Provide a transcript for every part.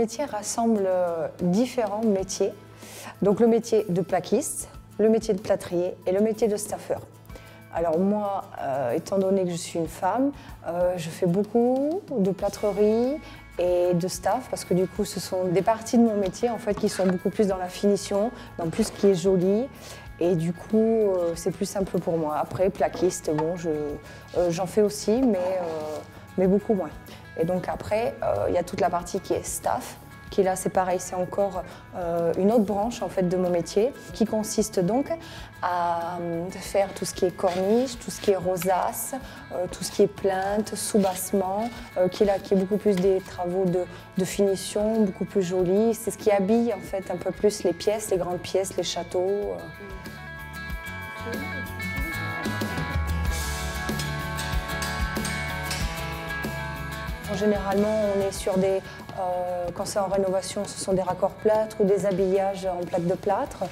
métier rassemble différents métiers. Donc le métier de plaquiste, le métier de plâtrier et le métier de staffeur. Alors moi, étant donné que je suis une femme, je fais beaucoup de plâtrerie et de staff parce que du coup ce sont des parties de mon métier en fait qui sont beaucoup plus dans la finition, dans plus ce qui est joli et du coup c'est plus simple pour moi. Après plaquiste, bon, j'en fais aussi mais beaucoup moins. Et donc après il y a toute la partie qui est staff. Qui là c'est pareil, c'est encore une autre branche en fait de mon métier qui consiste donc à faire tout ce qui est corniche, tout ce qui est rosace, tout ce qui est plinthe, soubassement, qui est beaucoup plus des travaux de finition, beaucoup plus jolis. C'est ce qui habille en fait un peu plus les pièces, les grandes pièces, les châteaux. Généralement, on est sur des, quand c'est en rénovation, ce sont des raccords plâtre ou des habillages en plaque de plâtre.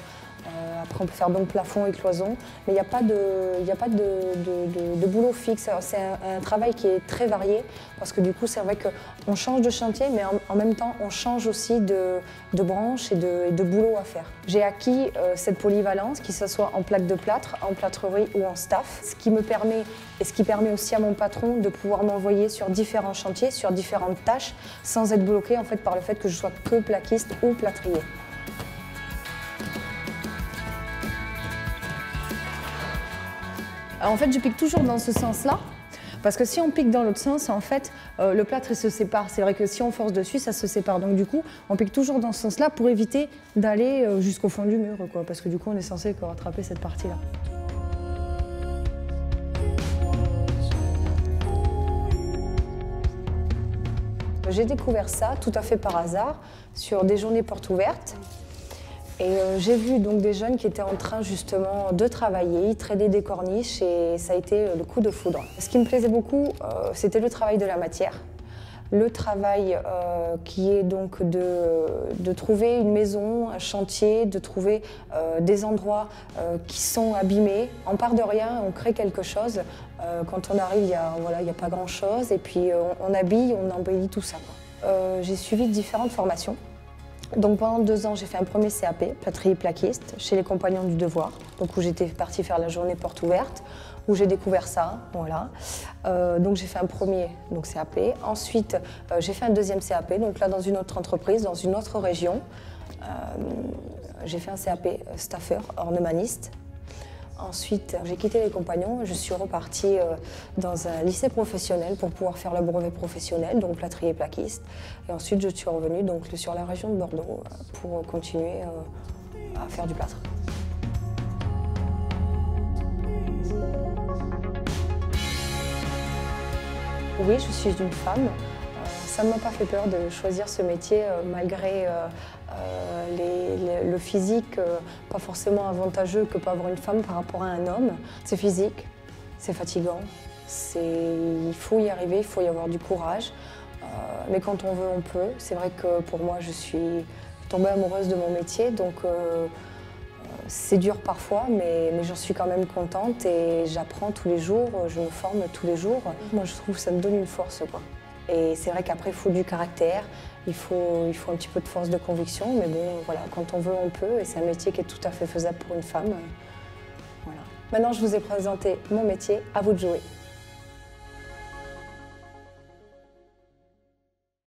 Après, on peut faire donc plafond et cloison, mais il n'y a pas de boulot fixe. C'est un travail qui est très varié parce que du coup, c'est vrai qu'on change de chantier, mais en même temps, on change aussi de branche et de boulot à faire. J'ai acquis cette polyvalence, que ce soit en plaque de plâtre, en plâtrerie ou en staff, ce qui me permet et ce qui permet aussi à mon patron de pouvoir m'envoyer sur différents chantiers, sur différentes tâches, sans être bloqué en fait par le fait que je sois que plaquiste ou plâtrier. En fait, je pique toujours dans ce sens-là, parce que si on pique dans l'autre sens, en fait, le plâtre il se sépare. C'est vrai que si on force dessus, ça se sépare. Donc du coup, on pique toujours dans ce sens-là pour éviter d'aller jusqu'au fond du mur, quoi, parce que du coup, on est censé rattraper cette partie-là. J'ai découvert ça tout à fait par hasard sur des journées portes ouvertes. Et j'ai vu donc des jeunes qui étaient en train justement de travailler, ils tradaient des corniches et ça a été le coup de foudre. Ce qui me plaisait beaucoup, c'était le travail de la matière. Le travail qui est donc de trouver une maison, un chantier, de trouver des endroits qui sont abîmés. On part de rien, on crée quelque chose. Quand on arrive, il n'y a pas grand-chose et puis on habille, on embellit tout ça. J'ai suivi différentes formations. Donc pendant 2 ans, j'ai fait un premier CAP, plâtrier plaquiste, chez les Compagnons du Devoir, donc où j'étais partie faire la journée porte ouverte, où j'ai découvert ça, voilà. Donc j'ai fait un premier CAP. Ensuite, j'ai fait un deuxième CAP, donc là dans une autre entreprise, dans une autre région. J'ai fait un CAP staffeur, ornemaniste. Ensuite, j'ai quitté les Compagnons, je suis repartie dans un lycée professionnel pour pouvoir faire le brevet professionnel, donc plâtrier et plaquiste. Et ensuite, je suis revenue donc, sur la région de Bordeaux pour continuer à faire du plâtre. Oui, je suis une femme. Ça ne m'a pas fait peur de choisir ce métier malgré le physique pas forcément avantageux que peut avoir une femme par rapport à un homme. C'est physique, c'est fatigant, il faut y arriver, il faut y avoir du courage. Mais quand on veut, on peut. C'est vrai que pour moi, je suis tombée amoureuse de mon métier, donc c'est dur parfois, mais j'en suis quand même contente et j'apprends tous les jours, je me forme tous les jours. Moi, je trouve que ça me donne une force, quoi. Et c'est vrai qu'après, il faut du caractère, il faut un petit peu de force de conviction, mais bon, voilà, quand on veut, on peut, et c'est un métier qui est tout à fait faisable pour une femme. Voilà. Maintenant, je vous ai présenté mon métier, à vous de jouer.